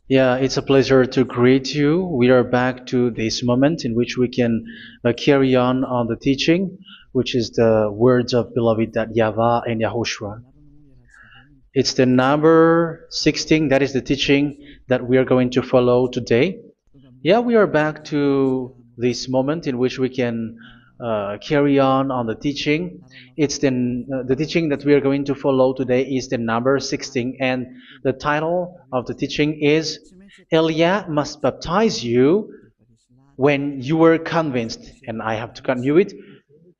Yeah, it's a pleasure to greet you. We are back to this moment in which we can carry on the teaching, which is the words of beloved that YAHVAH and YAHOSHUA. It's the number 16, that is the teaching that we are going to follow today. Yeah, we are back to this moment in which we can carry on the teaching. It's the teaching that we are going to follow today is the number 16, and the title of the teaching is Elia must baptize you when you were convinced, and I have to continue it,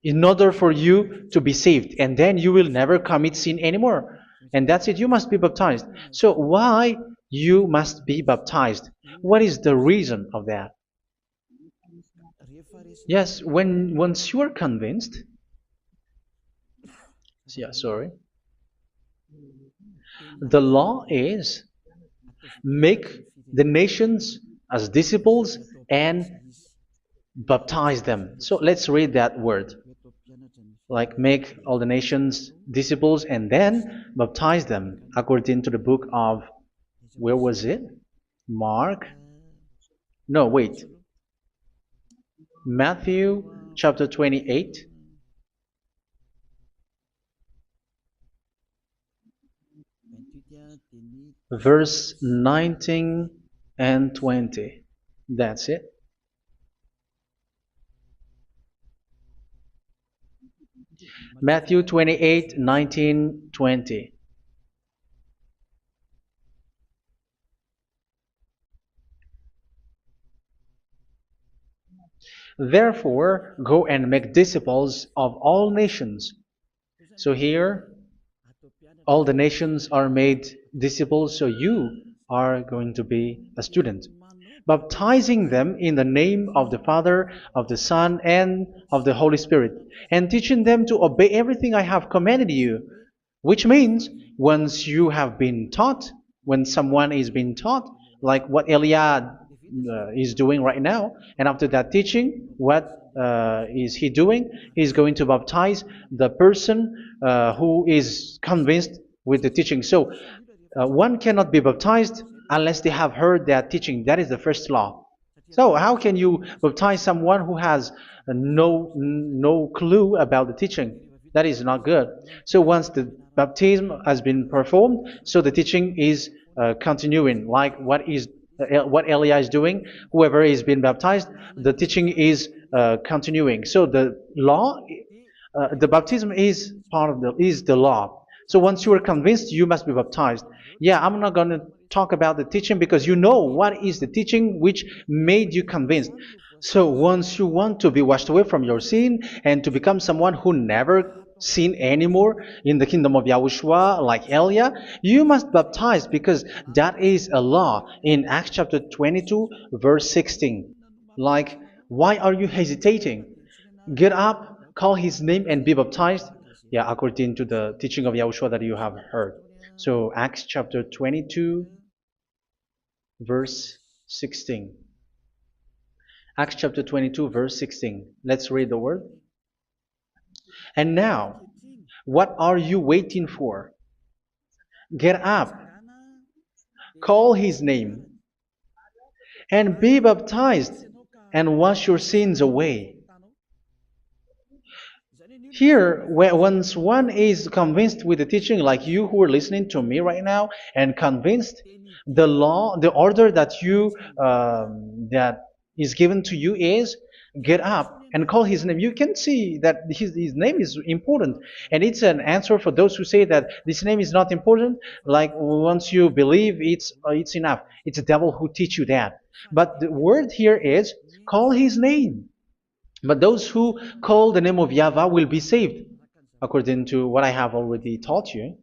in order for you to be saved, and then you will never commit sin anymore. And that's it, you must be baptized. So why you must be baptized? What is the reason of that? Yes, when once you are convinced, yeah, sorry, the law is make the nations as disciples and baptize them. So let's read that word. Like make all the nations disciples and then baptize them according to the book of, where was it? Mark? No, wait. Matthew chapter 28. Verse 19 and 20. That's it. Matthew 28, 19, 20. Therefore, go and make disciples of all nations. So here, all the nations are made disciples, so you are going to be a student. Baptizing them in the name of the Father, of the Son, and of the Holy Spirit, and teaching them to obey everything I have commanded you. Which means, once you have been taught, when someone is being taught, like what Elia is doing right now, and after that teaching, what is he doing? He's going to baptize the person who is convinced with the teaching. So one cannot be baptized unless they have heard that teaching. That is the first law. So how can you baptize someone who has no clue about the teaching? That is not good. So once the baptism has been performed, so the teaching is continuing. Like what Elia is doing, whoever is being baptized, the teaching is continuing. So the law, the baptism is part of the law. So once you are convinced, you must be baptized. Yeah, I'm not going to talk about the teaching because you know what is the teaching which made you convinced. So once you want to be washed away from your sin and to become someone who never sin anymore in the kingdom of YAHOSHUA like Elia, you must baptize because that is a law in Acts chapter 22 verse 16. Like, why are you hesitating? Get up, call his name and be baptized. Yeah, according to the teaching of YAHOSHUA that you have heard. So Acts chapter 22 verse 16. Acts chapter 22 verse 16. Let's read the word. And now, what are you waiting for? Get up, call his name, and be baptized, and wash your sins away. Here, once one is convinced with the teaching, like you who are listening to me right now, and convinced, the law, the order that that is given to you is get up and call his name. You can see that his name is important, and it's an answer for those who say that this name is not important. Like once you believe, it's enough. It's the devil who teach you that. But the word here is call his name. But those who call the name of YAHVAH will be saved, according to what I have already taught you.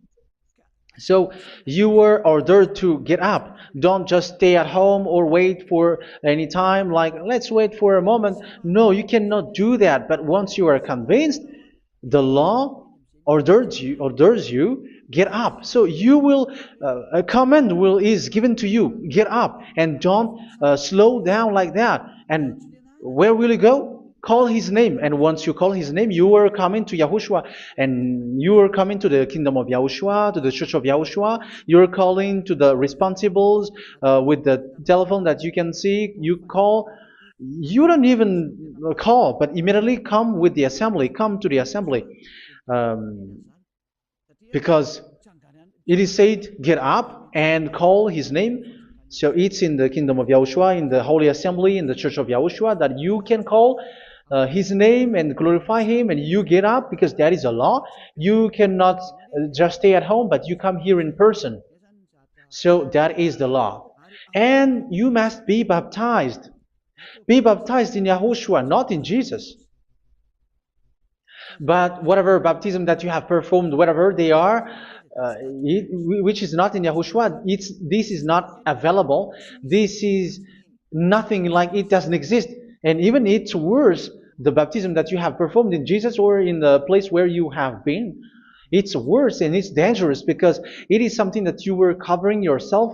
So you were ordered to get up. Don't just stay at home or wait for any time, like let's wait for a moment. No, you cannot do that. But once you are convinced, the law orders you get up. So you will a command is given to you, get up, and don't slow down like that. And where will you go? call his name. And once you call his name, you are coming to Yahushua. And you are coming to the kingdom of Yahushua, to the church of Yahushua. You're calling to the responsibles with the telephone that you can see. You call. You don't even call, but immediately come with the assembly. Come to the assembly. Um, because it is said, get up and call his name. So it's in the kingdom of Yahushua, in the holy assembly, in the church of Yahushua, that you can call his name and glorify him, and you get up because that is a law. You cannot just stay at home, but you come here in person. So that is the law. And you must be baptized. Be baptized in Yahushua, not in Jesus. But whatever baptism that you have performed, whatever they are, which is not in Yahushua, this is not available. This is nothing, like it doesn't exist. And even it's worse, the baptism that you have performed in Jesus or in the place where you have been. It's worse and it's dangerous because it is something that you were covering yourself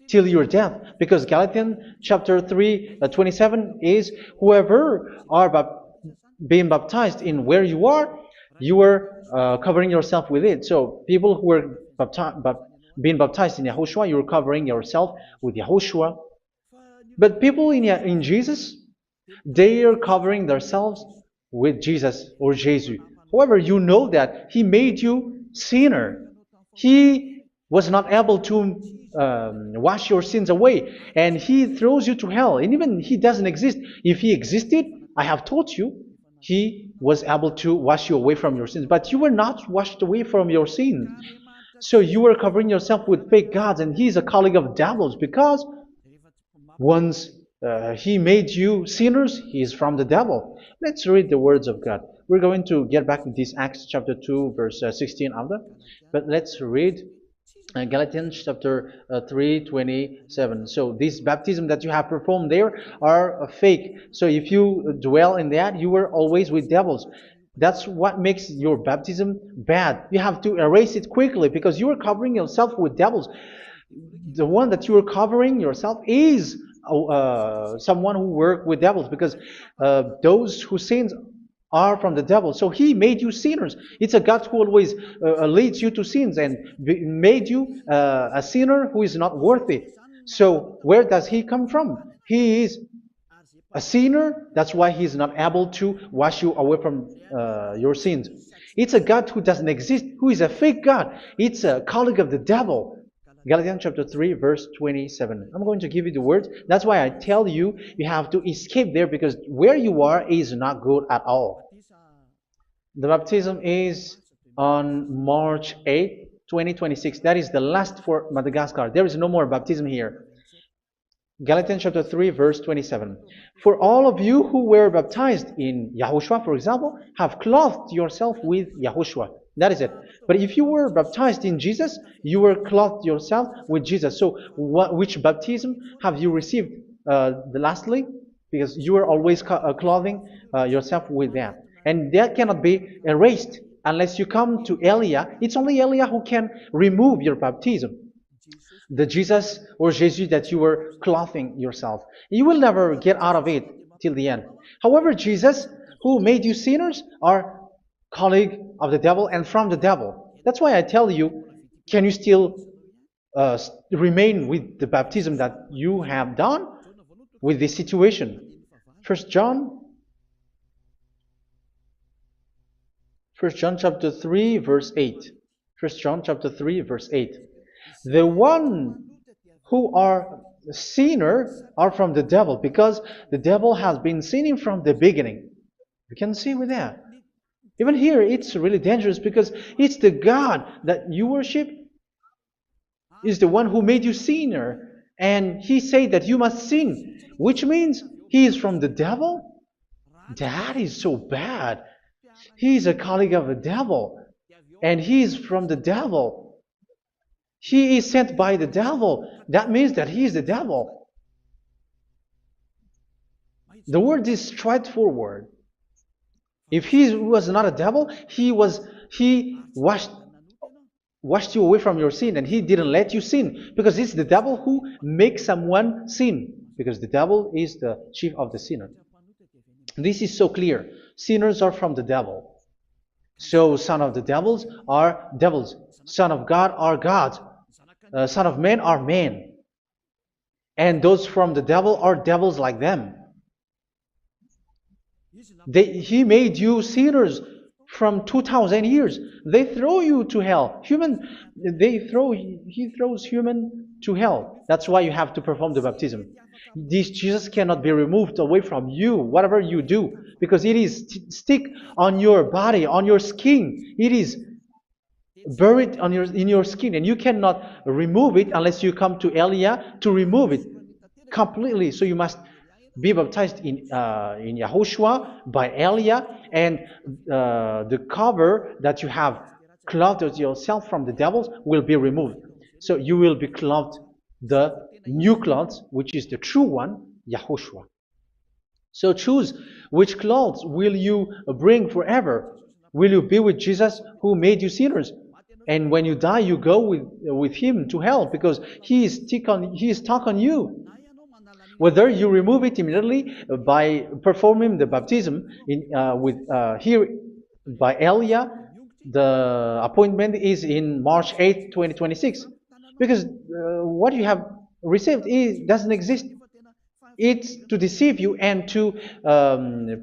till your death. Because Galatians chapter 3, 27 is, whoever are being baptized in where you are covering yourself with it. So people who were being baptized in Yahushua, you're covering yourself with Yahushua. But people in Jesus, they are covering themselves with Jesus or Jesus. However, you know that He made you sinner. He was not able to wash your sins away, and He throws you to hell. And even He doesn't exist. If He existed, I have taught you, He was able to wash you away from your sins. But you were not washed away from your sins. So you were covering yourself with fake gods, and He is a colleague of devils, because once He made you sinners, He is from the devil. Let's read the words of God. We're going to get back to this Acts chapter 2, verse 16 after. But let's read Galatians chapter 3, 27. So this baptism that you have performed there are fake. So if you dwell in that, you were always with devils. That's what makes your baptism bad. You have to erase it quickly because you are covering yourself with devils. The one that you are covering yourself is someone who worked with devils, because those who sins are from the devil. So He made you sinners. It's a God who always leads you to sins and made you a sinner who is not worthy. So where does He come from? He is a sinner. That's why He is not able to wash you away from your sins. It's a God who doesn't exist, who is a fake God. It's a colleague of the devil. Galatians chapter 3, verse 27. I'm going to give you the words. That's why I tell you, you have to escape there, because where you are is not good at all. The baptism is on March 8, 2026. That is the last for Madagascar. There is no more baptism here. Galatians chapter 3, verse 27. For all of you who were baptized in Yahushua, for example, have clothed yourself with Yahushua. That is it. But if you were baptized in Jesus, you were clothed yourself with Jesus. So which baptism have you received lastly? Because you are always clothing yourself with that. And that cannot be erased unless you come to Elia. It's only Elia who can remove your baptism. The Jesus or Jesus that you were clothing yourself. You will never get out of it till the end. However, Jesus, who made you sinners, are colleague of the devil and from the devil. That's why I tell you, can you still remain with the baptism that you have done with this situation? First John chapter 3, verse 8. First John chapter 3, verse 8. The one who are sinner are from the devil, because the devil has been sinning from the beginning. You can see with that. Even here, it's really dangerous, because it's the God that you worship is the one who made you sinner. And He said that you must sin, which means He is from the devil. That is so bad. He is a colleague of the devil. And He is from the devil. He is sent by the devil. That means that He is the devil. The word is straightforward. If He was not a devil, He washed you away from your sin, and He didn't let you sin, because it's the devil who makes someone sin, because the devil is the chief of the sinner. This is so clear. Sinners are from the devil. So son of the devils are devils. Son of God are gods. Son of men are men. And those from the devil are devils like them. He made you sinners from 2,000 years. They throw you to hell. He throws human to hell. That's why you have to perform the baptism. This Jesus cannot be removed away from you, whatever you do, because it is stick on your body, on your skin. It is buried in your skin, and you cannot remove it unless you come to Elia to remove it completely. So you must be baptized in YAHOSHUA by Elia, and the cover that you have clothed yourself from the devils will be removed. So you will be clothed the new clothes, which is the true one, YAHOSHUA. So choose which clothes will you bring forever. Will you be with Jesus who made you sinners? And when you die, you go with him to hell because he is stuck on you. Whether you remove it immediately by performing the baptism here by Elia, the appointment is in March 8, 2026. Because what you have received doesn't exist. It's to deceive you and to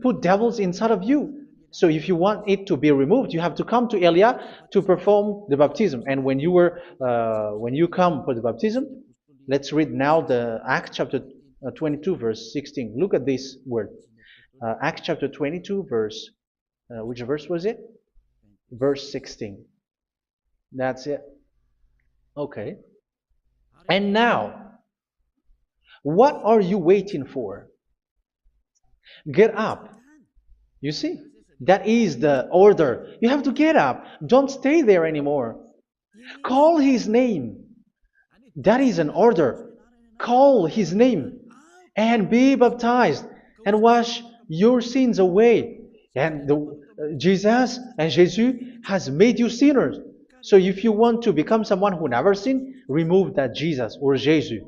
put devils inside of you. So if you want it to be removed, you have to come to Elia to perform the baptism. And when you come for the baptism, let's read now the Acts chapter 22 verse 16. Look at this word. Acts chapter 22 verse, which verse was it? Verse 16. That's it. Okay. And now, what are you waiting for? Get up. You see, that is the order. You have to get up. Don't stay there anymore. Call his name. That is an order. Call his name and be baptized and wash your sins away. And Jesus has made you sinners. So if you want to become someone who never sinned, remove that Jesus or Jesus.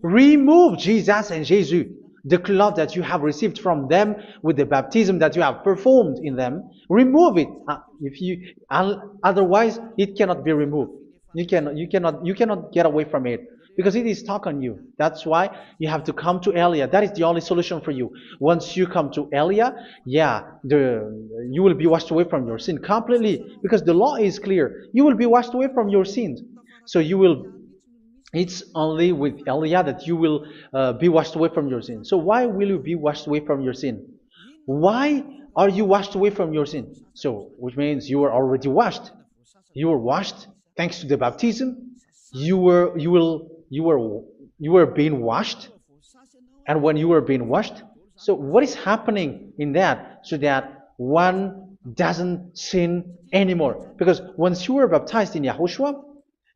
Remove Jesus and Jesus, the cloth that you have received from them with the baptism that you have performed in them. Remove it. Otherwise, it cannot be removed. You cannot get away from it because it is stuck on you. That's why you have to come to Elia. That is the only solution for you. Once you come to Elia, you will be washed away from your sin completely because the law is clear. You will be washed away from your sins. So it's only with Elia that you will be washed away from your sin. So why will you be washed away from your sin? Why are you washed away from your sin? So, which means you are already washed. You were washed thanks to the baptism. You were being washed, and when you were being washed, so what is happening in that? So that one doesn't sin anymore. Because once you were baptized in YAHOSHUA,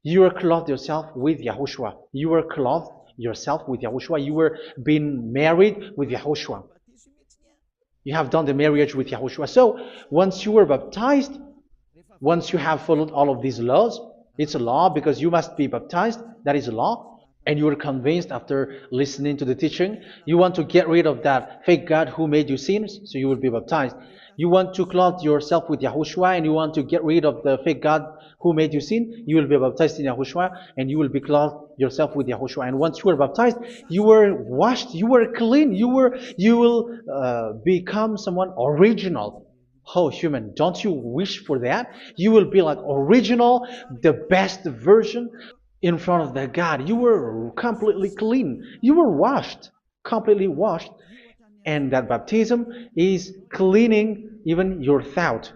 you were clothed yourself with YAHOSHUA. You were clothed yourself with YAHOSHUA. You were being married with YAHOSHUA. You have done the marriage with YAHOSHUA. So once you were baptized, once you have followed all of these laws, it's a law because you must be baptized. That is a law. And you are convinced after listening to the teaching, you want to get rid of that fake God who made you sinners, so you will be baptized. You want to clothe yourself with YAHOSHUA and you want to get rid of the fake God who made you sin, you will be baptized in YAHOSHUA and you will be clothed yourself with YAHOSHUA. And once you are baptized, you were washed, you were clean, you will become someone original. Oh, human, don't you wish for that? You will be like original, the best version in front of the God. You were completely clean. You were washed, completely washed. And that baptism is cleaning even your thought.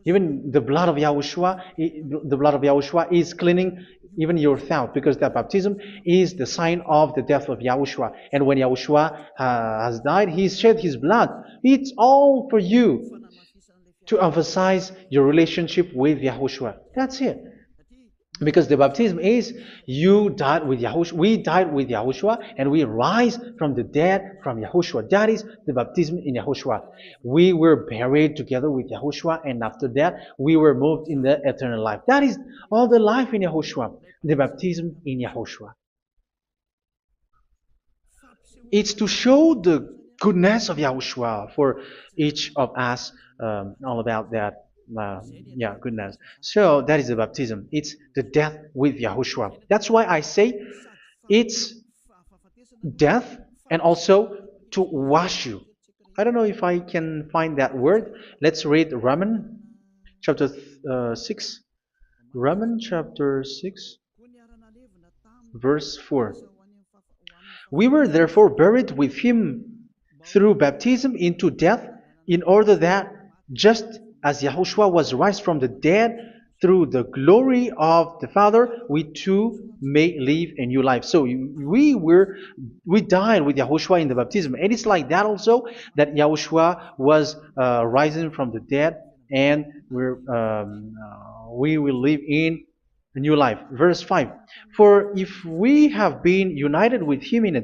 Even the blood of YAHOSHUA is cleaning even your thought, because that baptism is the sign of the death of YAHOSHUA. And when YAHOSHUA has died, he shed his blood. It's all for you to emphasize your relationship with YAHOSHUA. That's it. Because the baptism is you died with YAHOSHUA, we died with YAHOSHUA, and we rise from the dead from YAHOSHUA. That is the baptism in YAHOSHUA. We were buried together with YAHOSHUA, and after that we were moved in the eternal life. That is all the life in YAHOSHUA, the baptism in YAHOSHUA. It's to show the goodness of Yahushua for each of us, all about that. Uh, yeah, goodness. So that is the baptism. It's the death with Yahushua. That's why I say it's death and also to wash you. I don't know if I can find that word. Let's read Romans chapter 6. Romans chapter 6, verse 4. We were therefore buried with him through baptism into death, in order that, just as Yahushua was raised from the dead through the glory of the Father, we too may live a new life. So we died with Yahushua in the baptism, and it's like that also that Yahushua was rising from the dead, and we will live in a new life. Verse 5. For if we have been united with him in a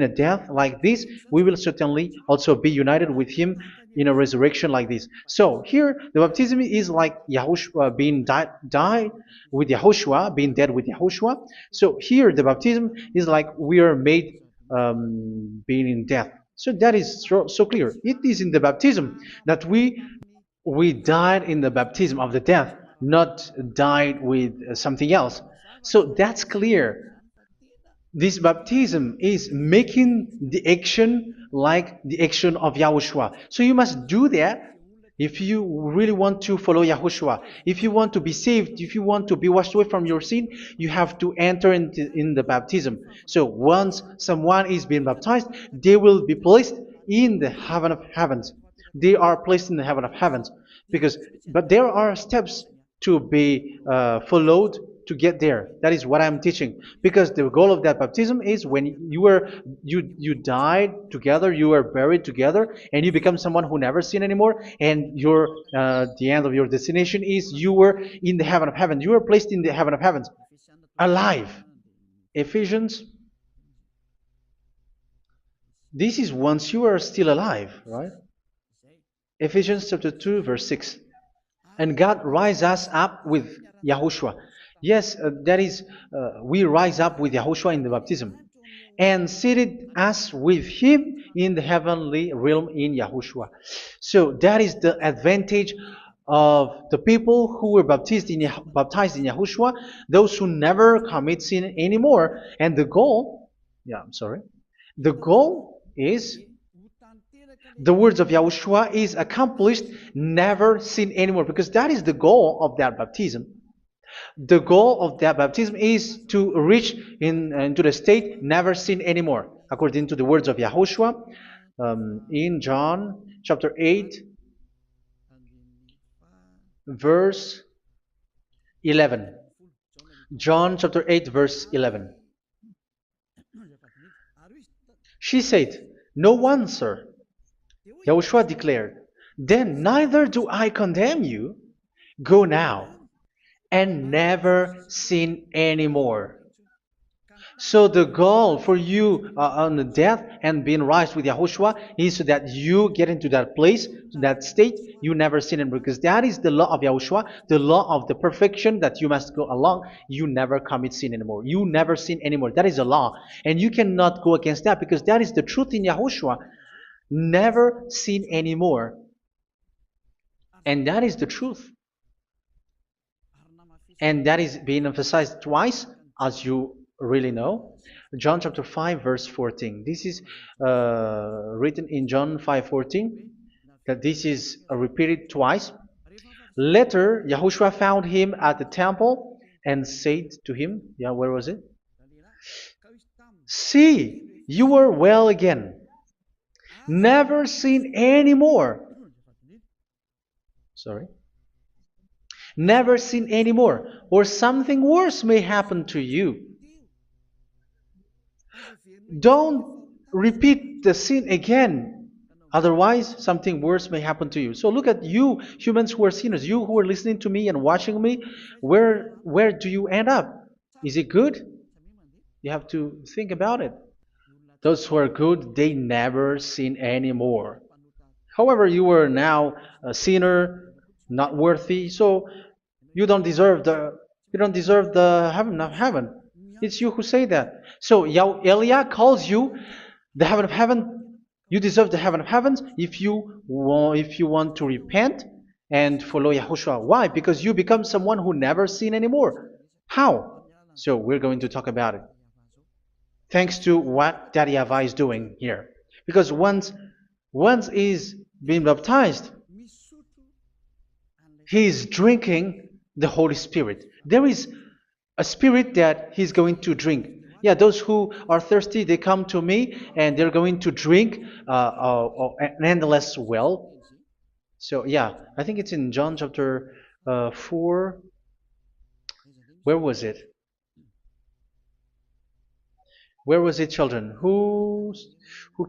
death like this, we will certainly also be united with him in a resurrection like this. So here the baptism is like Yahushua being died with Yahushua, being dead with Yahushua. So here the baptism is like we are made being in death. So that is so clear. It is in the baptism that we died in the baptism of the death, not died with something else. So that's clear. This baptism is making the action like the action of Yahushua. So you must do that if you really want to follow Yahushua. If you want to be saved, if you want to be washed away from your sin, you have to enter in the baptism. So once someone is being baptized, they will be placed in the heaven of heavens. They are placed in the heaven of heavens, but there are steps to be followed to get there. That is what I'm teaching. Because the goal of that baptism is when you died together, you were buried together, and you become someone who never sin anymore. And the end of your destination is you were in the heaven of heaven. You were placed in the heaven of heavens, alive. Ephesians. This is once you are still alive, right? Ephesians chapter 2, verse 6. And God rise us up with Yahushua. Yes, that is, we rise up with Yahushua in the baptism. And seated us with him in the heavenly realm in Yahushua. So that is the advantage of the people who were baptized in Yahushua, those who never commit sin anymore. And the goal, the goal is the words of Yahushua is accomplished, never sin anymore, because that is the goal of that baptism. The goal of that baptism is to reach into the state never sin anymore, according to the words of Yahushua in John chapter 8, verse 11. John chapter 8, verse 11. She said, "No one, sir." Yahushua declared, "Then neither do I condemn you. Go now and never sin anymore." So the goal for you on the death and being raised with Yahushua is so that you get into that place, to that state, you never sin anymore. Because that is the law of Yahushua, the law of the perfection that you must go along. You never commit sin anymore. You never sin anymore. That is a law. And you cannot go against that because that is the truth in Yahushua. Never sin anymore. And that is the truth. And that is being emphasized twice, as you really know. John chapter 5, verse 14. This is written in John 5:14, that this is repeated twice. Later, Yahushua found him at the temple and said to him, where was it? "See, you are well again. Never sin anymore." Sorry. "Never sin anymore, or something worse may happen to you." Don't repeat the sin again. Otherwise, something worse may happen to you. So look at you, humans who are sinners, you who are listening to me and watching me. Where do you end up? Is it good? You have to think about it. Those who are good, they never sin anymore. However, you are now a sinner, not worthy, so you don't deserve the heaven of heaven. It's you who say that. So Eliah calls you the heaven of heaven. You deserve the heaven of heavens if you want to repent and follow Yahushua. Why? Because you become someone who never sin anymore. How? So we're going to talk about it. Thanks to what Daddy YAHVAH is doing here. Because once is being baptized, he is drinking the Holy Spirit. There is a spirit that he's going to drink. Yeah, those who are thirsty, they come to me and they're going to drink an endless well. So yeah, I think it's in John chapter 4. Where was it? Where was it, children? Who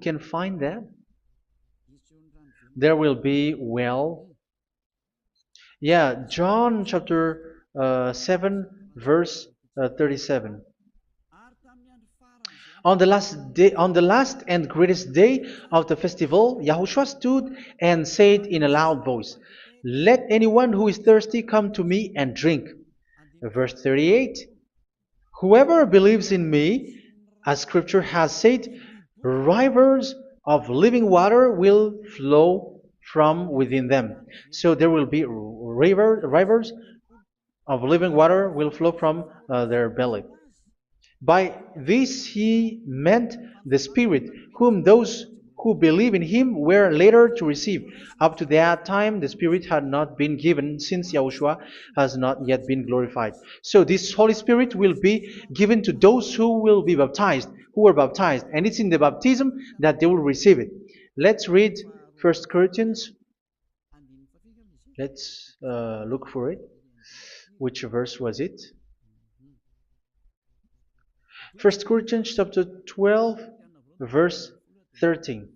can find that? There will be well. Yeah, John chapter 7, verse 37. On the last and greatest day of the festival, Yahushua stood and said in a loud voice, "Let anyone who is thirsty come to me and drink." Verse 38, "Whoever believes in me, as Scripture has said, rivers of living water will flow from within them." So there will be rivers of living water will flow from their belly. By this he meant the Spirit, whom those who believe in him were later to receive. Up to that time, the Spirit had not been given, since Yahushua has not yet been glorified. So this Holy Spirit will be given to those who will be baptized, who are baptized, and it's in the baptism that they will receive it. Let's read 1 Corinthians. Let's look for it. Which verse was it? 1 Corinthians chapter 12, verse 13.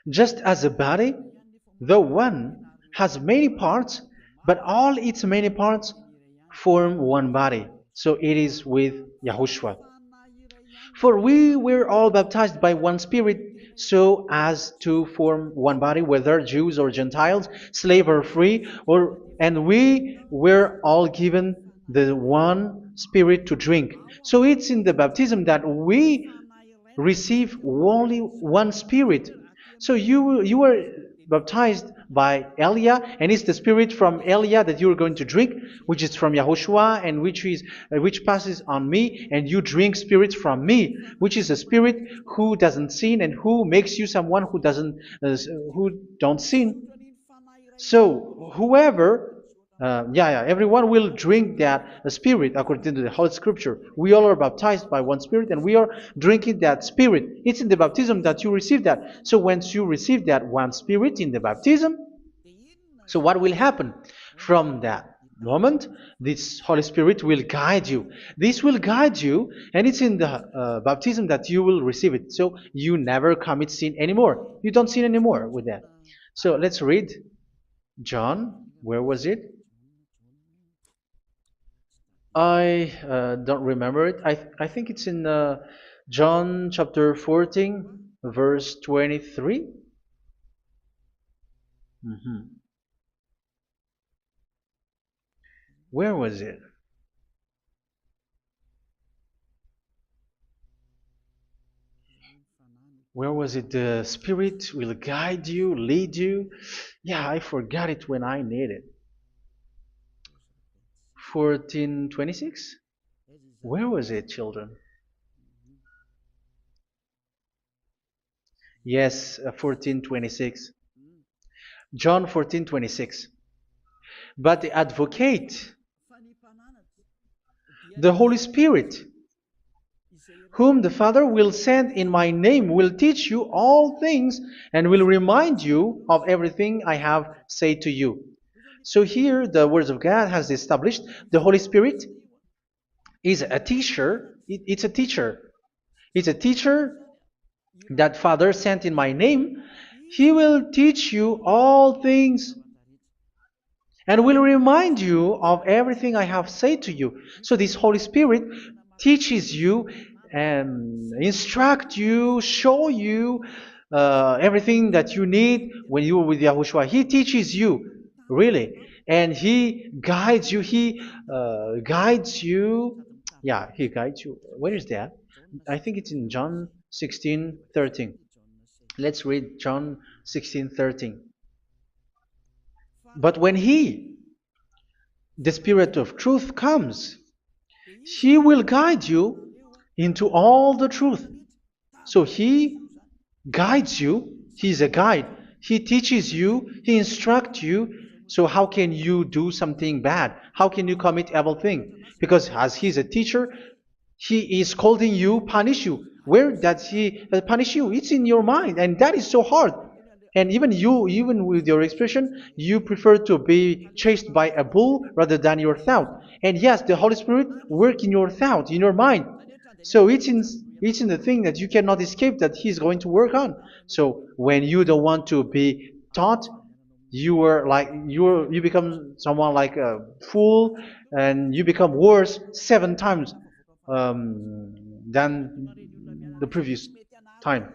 Just as a body, though one, has many parts, but all its many parts form one body. So it is with Yahushua. For we were all baptized by one Spirit, so as to form one body, whether Jews or Gentiles, slave or free, and we were all given the one Spirit to drink. So it's in the baptism that we receive only one Spirit. So you were baptized by Elia, and it's the Spirit from Elia that you are going to drink, which is from Yahushua, and which passes on me, and you drink Spirit from me, which is a Spirit who doesn't sin and who makes you someone who don't sin. So whoever everyone will drink that Spirit according to the Holy Scripture. We all are baptized by one Spirit, and we are drinking that Spirit. It's in the baptism that you receive that. So once you receive that one Spirit in the baptism, so what will happen? From that moment, this Holy Spirit will guide you. This will guide you, and it's in the baptism that you will receive it. So you never commit sin anymore. You don't sin anymore with that. So let's read John. Where was it? I don't remember it. I think it's in John chapter 14, verse 23. Mhm. Where was it? Where was it? The Spirit will guide you, lead you. Yeah, I forgot it when I need it. 14:26? Where was it, children? Yes, 14:26. John 14:26. But the advocate, the Holy Spirit, whom the Father will send in my name, will teach you all things and will remind you of everything I have said to you. So here the words of God has established the Holy Spirit is a teacher. It's a teacher. It's a teacher that Father sent in my name. He will teach you all things and will remind you of everything I have said to you. So this Holy Spirit teaches you and instruct you, show you everything that you need when you are with Yahushua. He teaches you, really, and He guides you. He guides you. Yeah, He guides you. Where is that? I think it's in John 16:13. Let's read John 16:13. But when He, the Spirit of truth, comes, He will guide you into all the truth. So He guides you. He's a guide. He teaches you. He instructs you. So how can you do something bad? How can you commit evil thing? Because as He's a teacher, He is scolding you, punish you. Where does He punish you? It's in your mind, and that is so hard. And even you, even with your expression, you prefer to be chased by a bull rather than your thought. And yes, the Holy Spirit work in your thought, in your mind. So it's in the thing that you cannot escape that He's going to work on. So when you don't want to be taught, you become someone like a fool, and you become worse 7 times than the previous time,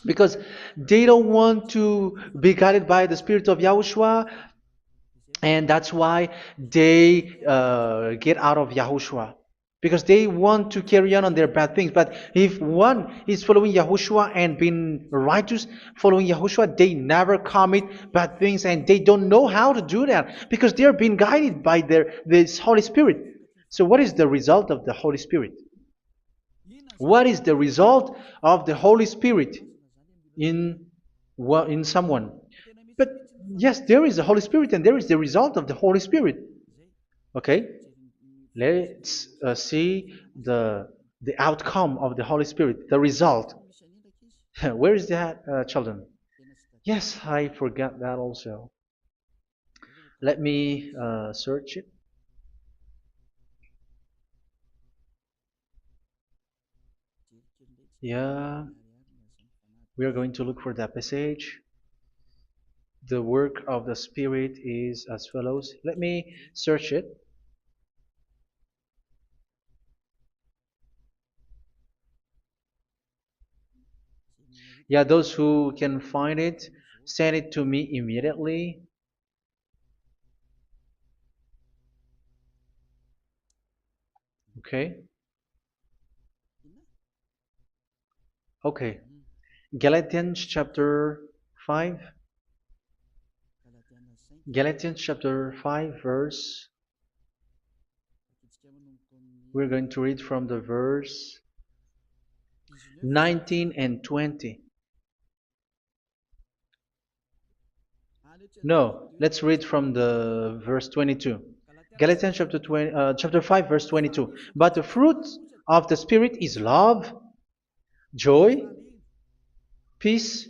because they don't want to be guided by the Spirit of Yahushua, and that's why they get out of Yahushua, because they want to carry on their bad things. But if one is following Yahushua and being righteous, following Yahushua, they never commit bad things, and they don't know how to do that because they are being guided by this Holy Spirit. So what is the result of the Holy Spirit? What is the result of the Holy Spirit in in someone? But yes, there is the Holy Spirit, and there is the result of the Holy Spirit. Okay, let's see the outcome of the Holy Spirit, the result. Where is that, children? Yes, I forgot that also. Let me search it. Yeah, we are going to look for that passage. The work of the Spirit is as follows. Let me search it. Yeah, those who can find it, send it to me immediately. Okay. Okay. Galatians chapter 5. Galatians chapter 5 verse. We're going to read from the verse 19 and 20. No, let's read from the verse 22. Galatians chapter 5 verse 22. But the fruit of the Spirit is love, joy, peace,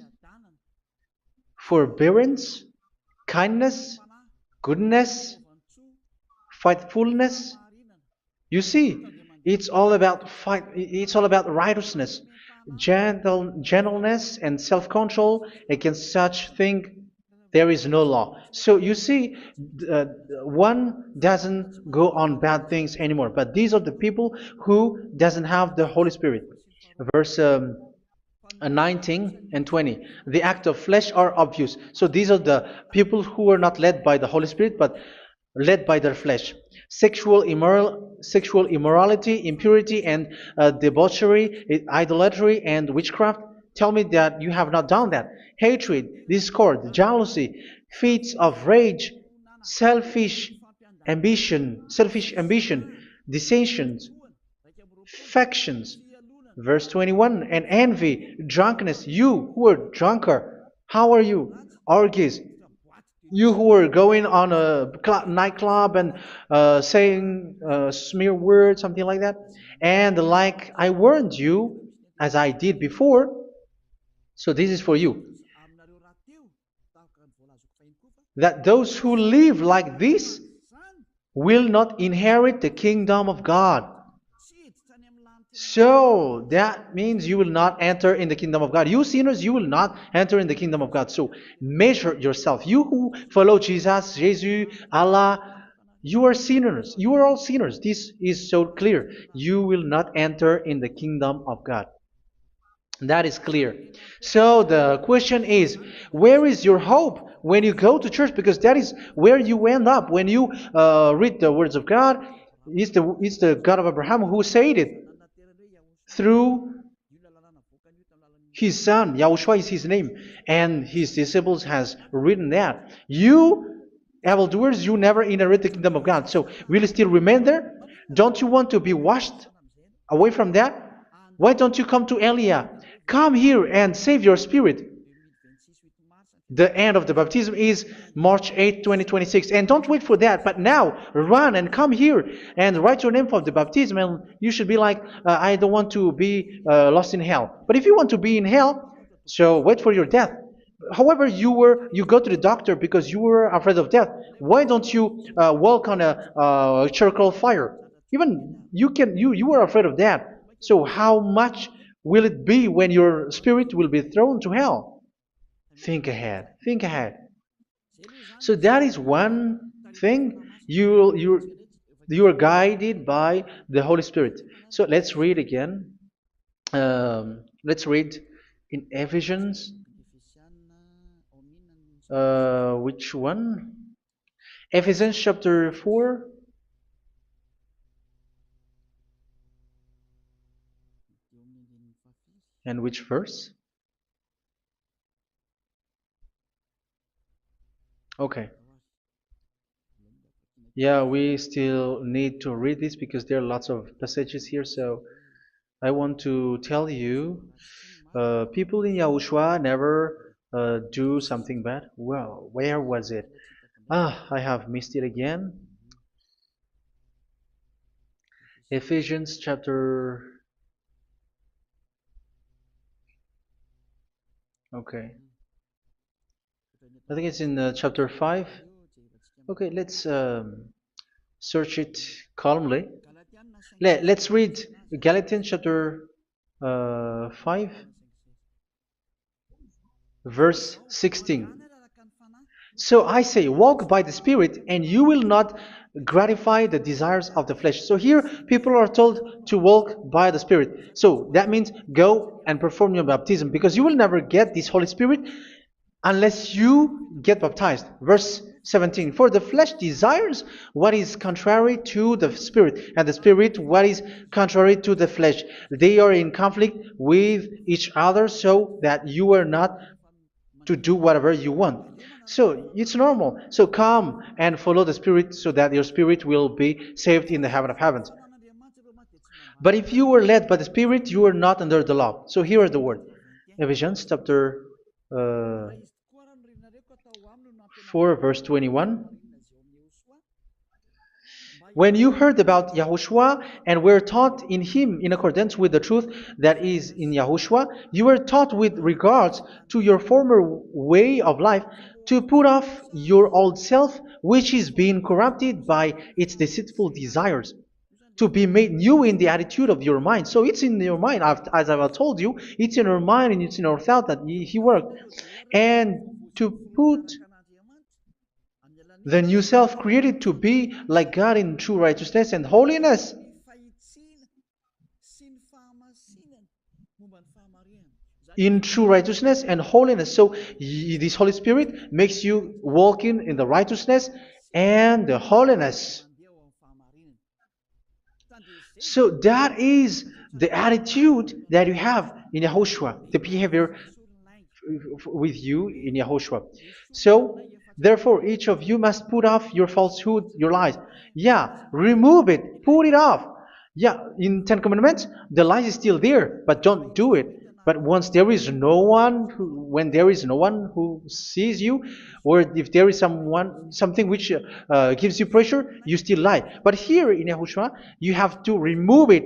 forbearance, kindness, goodness, faithfulness. You see, it's all about righteousness, gentleness, and self-control. Against such thing there is no law. So you see, uh, one doesn't go on bad things anymore. But these are the people who doesn't have the Holy Spirit. Verse 19 and 20. The act of flesh are obvious. So these are the people who are not led by the Holy Spirit, but led by their flesh. Sexual immorality, impurity, and debauchery, idolatry, and witchcraft. Tell me that you have not done that. Hatred, discord, jealousy, fits of rage, selfish ambition, dissensions, factions. Verse 21, and envy, drunkenness. You who are drunkard, how are you? Orgies. You who are going on a nightclub and saying smear words, something like that. And like I warned you, as I did before, so this is for you, that those who live like this will not inherit the kingdom of God. So that means you will not enter in the kingdom of God. You sinners, you will not enter in the kingdom of God. So measure yourself. You who follow Jesus, Allah, you are sinners. You are all sinners. This is so clear. You will not enter in the kingdom of God. That is clear. So the question is, where is your hope when you go to church? Because that is where you end up when you read the words of God. It's the God of Abraham who said it through His son, Yahushua is his name, and his disciples has written that. You evildoers, you never inherit the kingdom of God. So will you still remain there? Don't you want to be washed away from that? Why don't you come to Elia? Come here and save your spirit. The end of the baptism is March 8th, 2026. And don't wait for that, but now run and come here and write your name for the baptism. And you should be like, I don't want to be lost in hell. But if you want to be in hell, so wait for your death. However, you go to the doctor because you were afraid of death. Why don't you walk on a charcoal fire? Even you were afraid of that. So how much will it be when your spirit will be thrown to hell? Think ahead. Think ahead. So that is one thing. You are guided by the Holy Spirit. So let's read again. Let's read in Ephesians. Which one? Ephesians chapter 4. And which verse? Okay. Yeah, we still need to read this because there are lots of passages here. So I want to tell you, people in Yahushua never do something bad. Well, where was it? I have missed it again. Ephesians chapter. Okay. I think it's in chapter 5. Okay, let's search it calmly. Let's read Galatians chapter 5, verse 16. So I say, walk by the Spirit, and you will not gratify the desires of the flesh. So here, people are told to walk by the Spirit. So that means go and perform your baptism, because you will never get this Holy Spirit unless you get baptized. Verse 17. For the flesh desires what is contrary to the Spirit, and the Spirit what is contrary to the flesh. They are in conflict with each other, so that you are not to do whatever you want. So it's normal. So come and follow the Spirit so that your spirit will be saved in the heaven of heavens. But if you were led by the Spirit, you are not under the law. So here are the word. Ephesians chapter 4 verse 21. When you heard about Yahushua and were taught in him in accordance with the truth that is in Yahushua, you were taught with regards to your former way of life to put off your old self, which is being corrupted by its deceitful desires, to be made new in the attitude of your mind. So it's in your mind, as I've told you, it's in our mind and it's in our thought that he worked. And to put the new self created to be like God in true righteousness and holiness. In true righteousness and holiness. So this Holy Spirit makes you walking in the righteousness and the holiness. So that is the attitude that you have in Yahushua, the behavior with you in Yahushua. So therefore, each of you must put off your falsehood, your lies. Yeah, remove it, put it off. Yeah, in Ten Commandments, the lies is still there, but don't do it. But once there is no one, when there is no one who sees you, or if there is something which gives you pressure, you still lie. But here in Yahushua, you have to remove it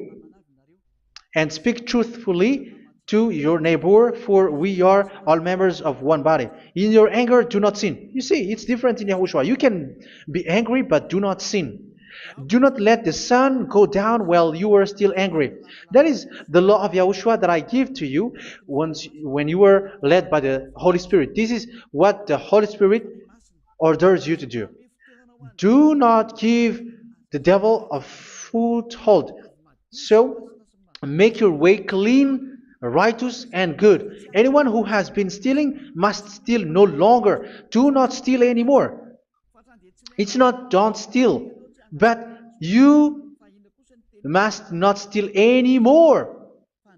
and speak truthfully to your neighbor, for we are all members of one body. In your anger, do not sin. You see, it's different in Yahushua. You can be angry, but do not sin. Do not let the sun go down while you are still angry. That is the law of Yahushua that I give to you when you were led by the Holy Spirit. This is what the Holy Spirit orders you to do. Do not give the devil a foothold. So, make your way clean, righteous, and good. Anyone who has been stealing must steal no longer. Do not steal anymore. It's not don't steal, but you must not steal anymore.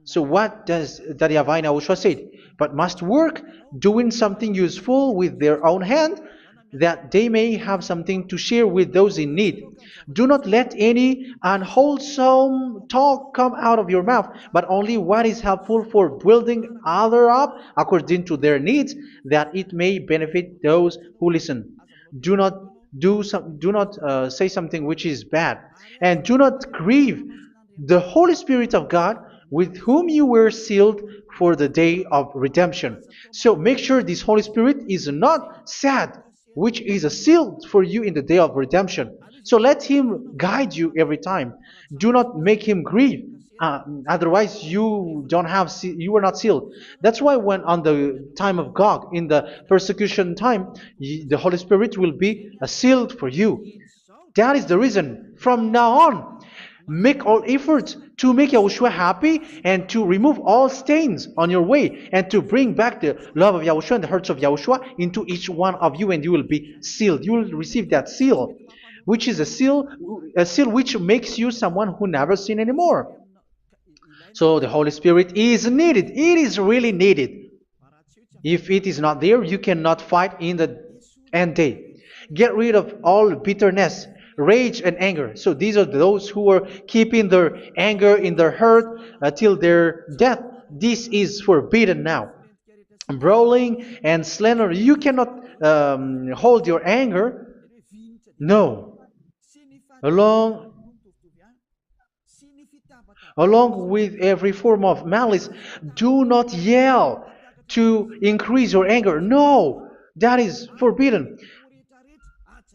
So what does the YAHVAH in YAHOSHUA say? But must work doing something useful with their own hand, that they may have something to share with those in need. Do not let any unwholesome talk come out of your mouth, but only what is helpful for building other up according to their needs, that it may benefit those who listen. Do not do not say something which is bad, and do not grieve the Holy Spirit of God, with whom you were sealed for the day of redemption. So make sure this Holy Spirit is not sad, which is a seal for you in the day of redemption. So let Him guide you every time. Do not make Him grieve. Otherwise, you are not sealed. That's why when on the time of God, in the persecution time, the Holy Spirit will be a sealed for you. That is the reason. From now on, make all efforts to make Yahushua happy and to remove all stains on your way and to bring back the love of Yahushua and the hearts of Yahushua into each one of you, and you will be sealed. You will receive that seal, which is a seal which makes you someone who never sin anymore. So the Holy Spirit is needed. It is really needed. If it is not there, you cannot fight in the end day. Get rid of all bitterness, rage, and anger. So these are those who are keeping their anger in their heart till their death. This is forbidden now. Brawling and slander. You cannot hold your anger. No. Along Along with every form of malice, do not yell to increase your anger. No, that is forbidden.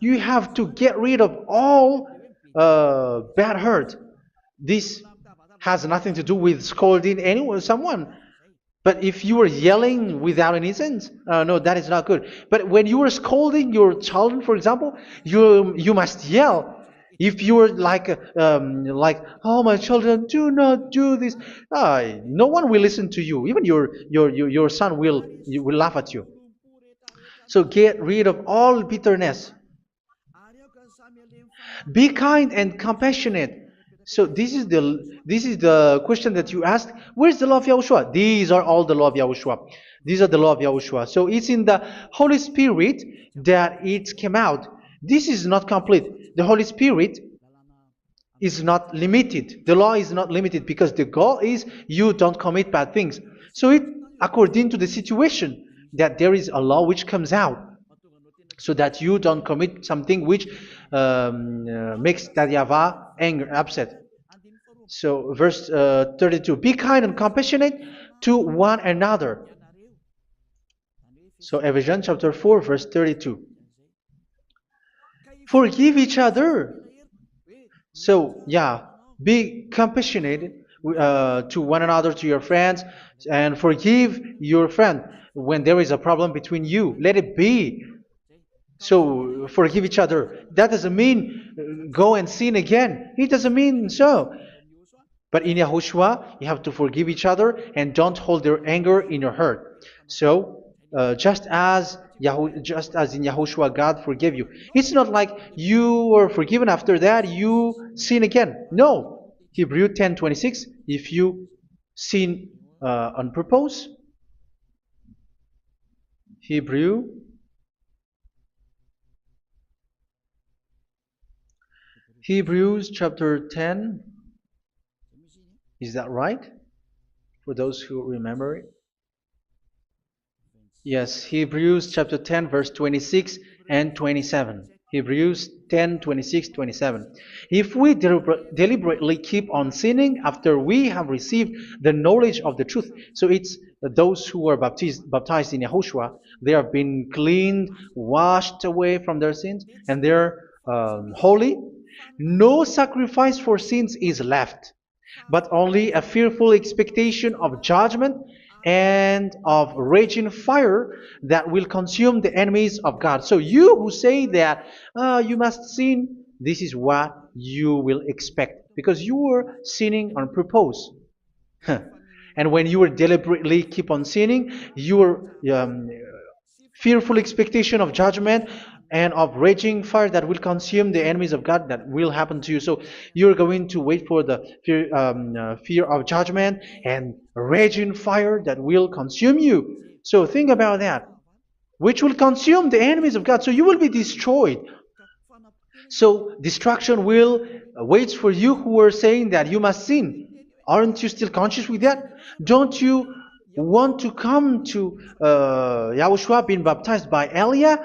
You have to get rid of all bad hurt. This has nothing to do with scolding anyone, someone. But if you are yelling without any sense, no, that is not good. But when you are scolding your children, for example, you must yell. If you are like, oh my children, do not do this, no one will listen to you. Even your son will laugh at you. So get rid of all bitterness. Be kind and compassionate. So this is the question that you asked. Where's the law of Yahushua? These are all the law of Yahushua. These are the law of Yahushua. So it's in the Holy Spirit that it came out. This is not complete. The Holy Spirit is not limited. The law is not limited because the goal is you don't commit bad things. So it according to the situation that there is a law which comes out, so that you don't commit something which makes that YAHVAH angry, upset. So verse 32, be kind and compassionate to one another. So Ephesians chapter 4 verse 32. Forgive each other. So yeah, be compassionate to one another, to your friends, and forgive your friend when there is a problem between you. Let it be. So forgive each other. That doesn't mean go and sin again. It doesn't mean so. But in Yahushua, you have to forgive each other and don't hold their anger in your heart. So just as in Yahushua, God forgave you. It's not like you were forgiven after that you sin again. No. Hebrew 10:26. If you sin on purpose, Hebrews chapter 10. Is that right? For those who remember it? Yes, Hebrews chapter 10 verse 26 and 27. Hebrews 10, 26, 27. If we deliberately keep on sinning after we have received the knowledge of the truth, so it's those who are baptized in Yahushua, they have been cleaned, washed away from their sins, and they're holy. No sacrifice for sins is left, but only a fearful expectation of judgment and of raging fire that will consume the enemies of God. So you who say that you must sin, this is what you will expect, because you were sinning on purpose. And when you were deliberately keep on sinning, your fearful expectation of judgment and of raging fire that will consume the enemies of God that will happen to you. So you're going to wait for the fear of judgment and raging fire that will consume you. So think about that, which will consume the enemies of God. So you will be destroyed. So destruction will wait for you who are saying that you must sin. Aren't you still conscious with that? Don't you want to come to Yahushua being baptized by Elia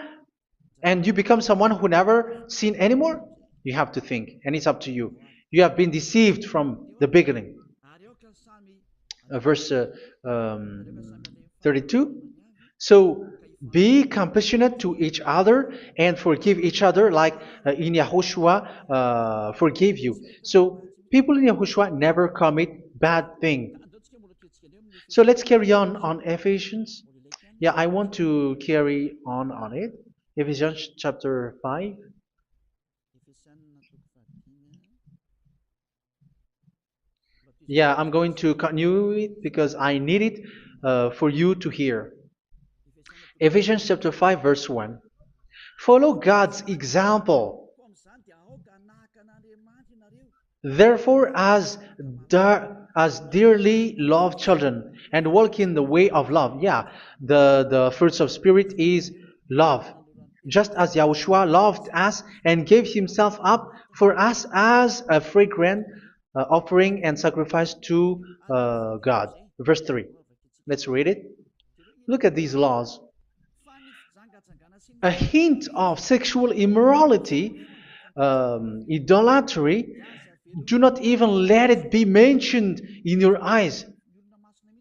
and you become someone who never sin anymore? You have to think, and it's up to you. You have been deceived from the beginning. Verse 32. So be compassionate to each other and forgive each other like in Yahushua forgave you. So people in Yahushua never commit bad thing. So let's carry on Ephesians. Yeah, I want to carry on it. Ephesians chapter 5. Yeah, I'm going to continue it because I need it for you to hear. Ephesians chapter 5 verse 1. Follow God's example. Therefore, as dearly loved children, and walk in the way of love. Yeah, the fruits of spirit is love. Just as Yahushua loved us and gave himself up for us as a fragrant offering and sacrifice to God. Verse 3. Let's read it. Look at these laws. A hint of sexual immorality, idolatry, do not even let it be mentioned in your eyes,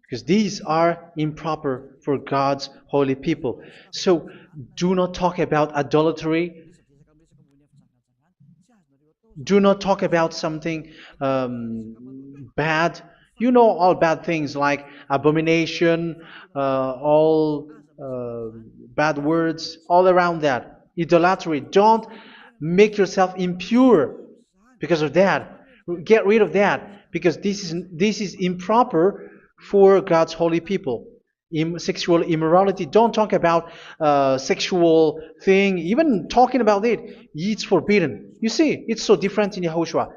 because these are improper for God's holy people. So do not talk about idolatry. Do not talk about something bad. You know all bad things like abomination, all bad words, all around that. Idolatry. Don't make yourself impure because of that. Get rid of that because this is improper for God's holy people. Sexual immorality. Don't talk about sexual thing. Even talking about it, it's forbidden. You see, it's so different in Yahushua.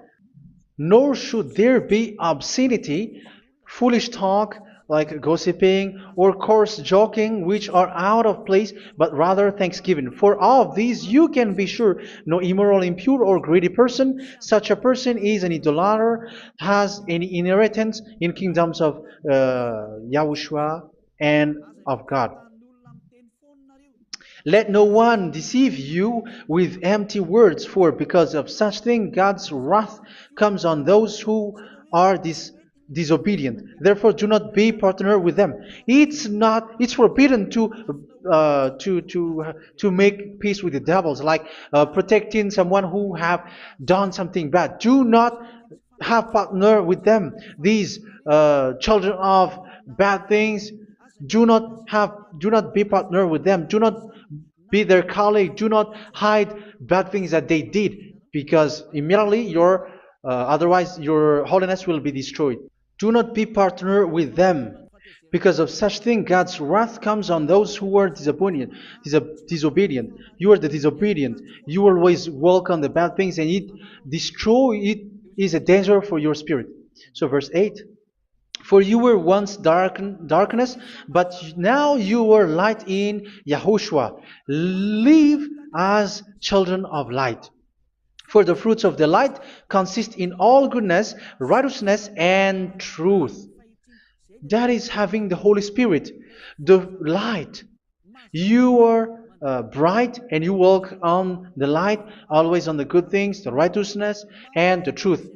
Nor should there be obscenity, foolish talk like gossiping or coarse joking, which are out of place, but rather thanksgiving. For of these you can be sure: no immoral, impure, or greedy person, such a person is an idolater, has any inheritance in kingdoms of Yahushua and of God. Let no one deceive you with empty words, for because of such thing God's wrath comes on those who are disobedient. Therefore, do not be partner with them. It's forbidden to make peace with the devils, like protecting someone who have done something bad. Do not have partner with them. These children of bad things, do not be partner with them. Do not be their colleague. Do not hide bad things that they did, because immediately otherwise your holiness will be destroyed. Do not be partner with them. Because of such thing, God's wrath comes on those who are disobedient. You are the disobedient. You always walk on the bad things, and it is a danger for your spirit. So verse 8. For you were once darkness, but now you are light in Yahushua. Live as children of light. For the fruits of the light consist in all goodness, righteousness, and truth. That is having the Holy Spirit, the light. You are bright and you walk on the light, always on the good things, the righteousness, and the truth.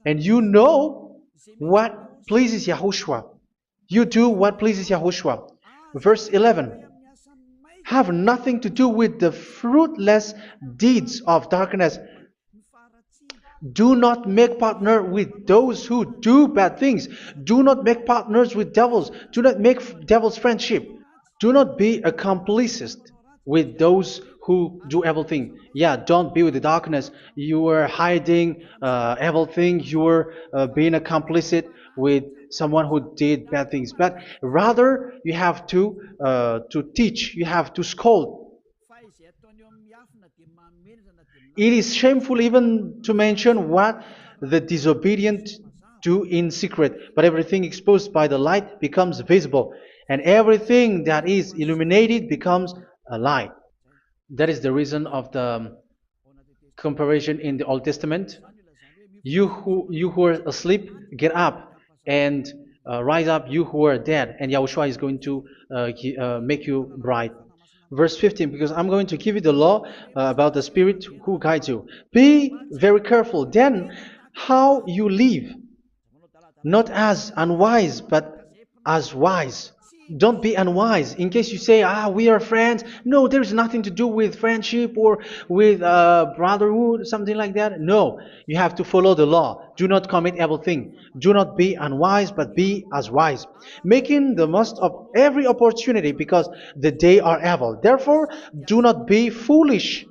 And you know what pleases Yahushua. You do what pleases Yahushua. Verse 11. Have nothing to do with the fruitless deeds of darkness. Do not make partner with those who do bad things. Do not make partners with devils. Do not make devils friendship. Do not be accomplices with those who do evil thing. Yeah, don't be with the darkness. You are hiding evil thing. You are being a complicit with someone who did bad things. But rather, you have to teach. You have to scold. It is shameful even to mention what the disobedient do in secret, but everything exposed by the light becomes visible, and everything that is illuminated becomes a light. That is the reason of the comparison in the Old Testament. You who are asleep, get up and rise up, you who are dead, and Yahushua is going to make you bright. Verse 15, because I'm going to give you the law about the Spirit who guides you. Be very careful then how you live, not as unwise, but as wise. Don't be unwise. In case you say, we are friends. No, there's nothing to do with friendship or with brotherhood, something like that. No, you have to follow the law. Do not commit evil thing. Do not be unwise, but be as wise, making the most of every opportunity because the day are evil. Therefore, do not be foolish,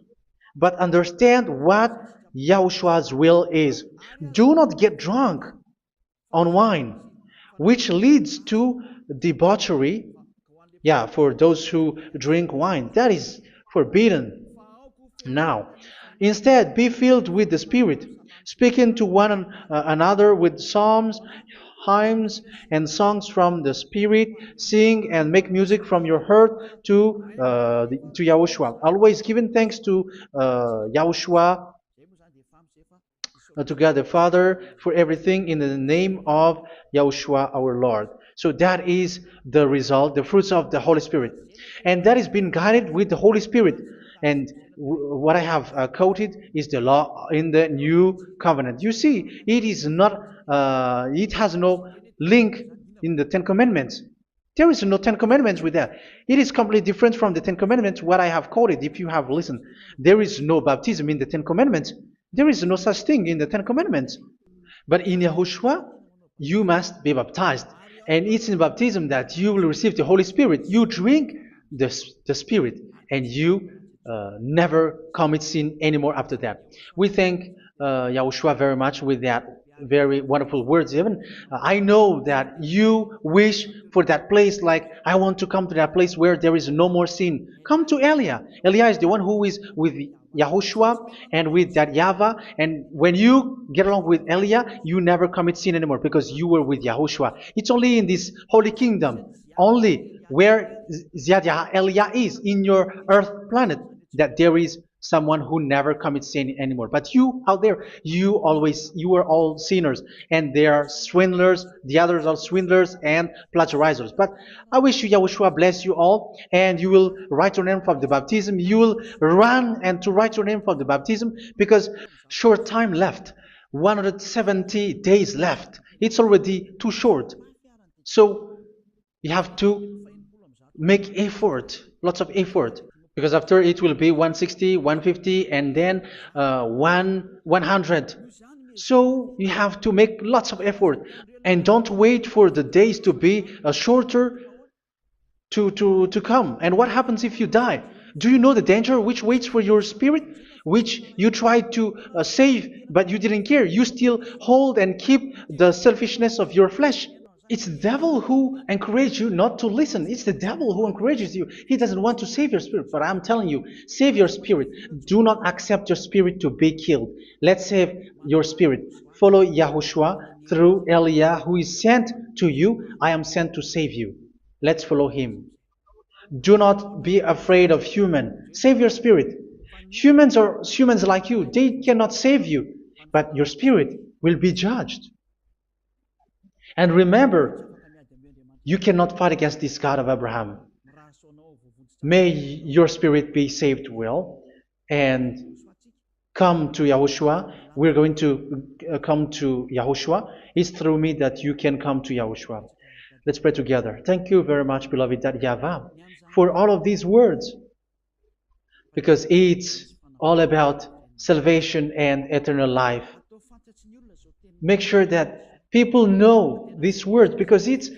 but understand what Yahushua's will is. Do not get drunk on wine, which leads to debauchery. Yeah, for those who drink wine, that is forbidden now. Instead, be filled with the Spirit, speaking to one another with psalms, hymns, and songs from the Spirit. Sing and make music from your heart to Yahushua. Always giving thanks to Yahushua, to God the Father, for everything in the name of Yahushua our Lord. So that is the result, the fruits of the Holy Spirit. And that is being guided with the Holy Spirit. And what I have quoted is the law in the new covenant. You see, it is not, it has no link in the Ten Commandments. There is no Ten Commandments with that. It is completely different from the Ten Commandments, what I have quoted, if you have listened. There is no baptism in the Ten Commandments. There is no such thing in the Ten Commandments. But in Yahushua, you must be baptized. And it's in baptism that you will receive the Holy Spirit. You drink the Spirit, and you never commit sin anymore after that. We thank Yahushua very much with that very wonderful words. Even I know that you wish for that place, like I want to come to that place where there is no more sin. Come to Elia. Elia is the one who is with Yahushua and with that YAHVAH. And when you get along with Elia, you never commit sin anymore because you were with Yahushua. It's only in this holy kingdom, only where Ziad Elia is, in your earth planet, that there is someone who never commits sin anymore. But you out there, you are all sinners, and they are swindlers. The others are swindlers and plagiarizers. But I wish you, Yahushua, bless you all, and you will write your name for the baptism. You will run and to write your name for the baptism, because short time left, 170 days left. It's already too short. So you have to make effort, lots of effort. Because after it will be 160, 150, and then 100. So you have to make lots of effort. And don't wait for the days to be shorter to come. And what happens if you die? Do you know the danger which waits for your spirit? Which you tried to save, but you didn't care. You still hold and keep the selfishness of your flesh. It's the devil who encourages you not to listen. It's the devil who encourages you. He doesn't want to save your spirit. But I'm telling you, save your spirit. Do not accept your spirit to be killed. Let's save your spirit. Follow Yahushua through Elia, who is sent to you. I am sent to save you. Let's follow him. Do not be afraid of human. Save your spirit. Humans are humans like you. They cannot save you. But your spirit will be judged. And remember, you cannot fight against this God of Abraham. May your spirit be saved well and come to Yahushua. We're going to come to Yahushua. It's through me that you can come to Yahushua. Let's pray together. Thank you very much, beloved YAHVAH, for all of these words, because it's all about salvation and eternal life. Make sure that people know these words, because it's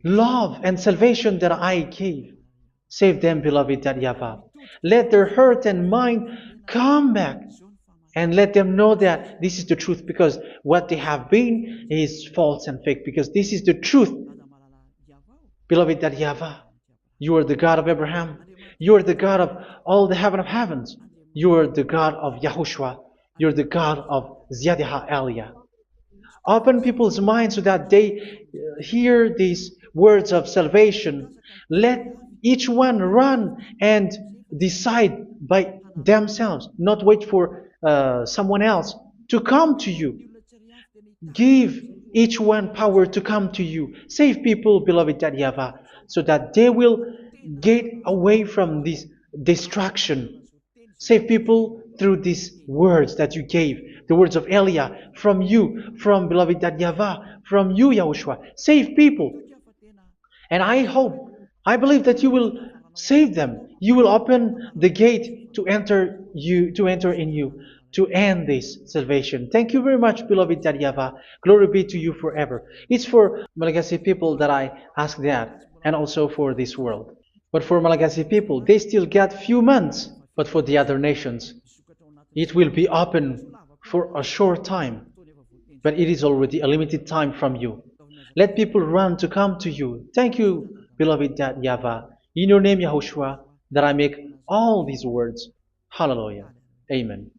love and salvation that I gave. Save them, beloved YAHVAH. Let their heart and mind come back, and let them know that this is the truth, because what they have been is false and fake, because this is the truth. Beloved YAHVAH, you are the God of Abraham. You are the God of all the heaven of heavens. You are the God of YAHOSHUA. You're the God of Ziyadiha Aliyah. Open people's minds so that they hear these words of salvation. Let each one run and decide by themselves, not wait for someone else to come to you. Give each one power to come to you. Save people, beloved YAHVAH, so that they will get away from this destruction. Save people through these words that you gave, the words of Elia, from you, from beloved YAHVAH, from you, Yahushua. Save people. And I believe that you will save them. You will open the gate to enter in you, to end this salvation. Thank you very much, beloved YAHVAH. Glory be to you forever. It's for Malagasy people that I ask that, and also for this world. But for Malagasy people, they still get few months. But for the other nations, it will be open for a short time. But it is already a limited time from you. Let people run to come to you. Thank you, beloved YAHVAH. In your name, Yahushua, that I make all these words. Hallelujah. Amen.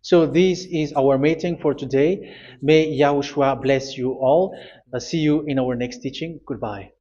So this is our meeting for today. May Yahushua bless you all. See you in our next teaching. Goodbye.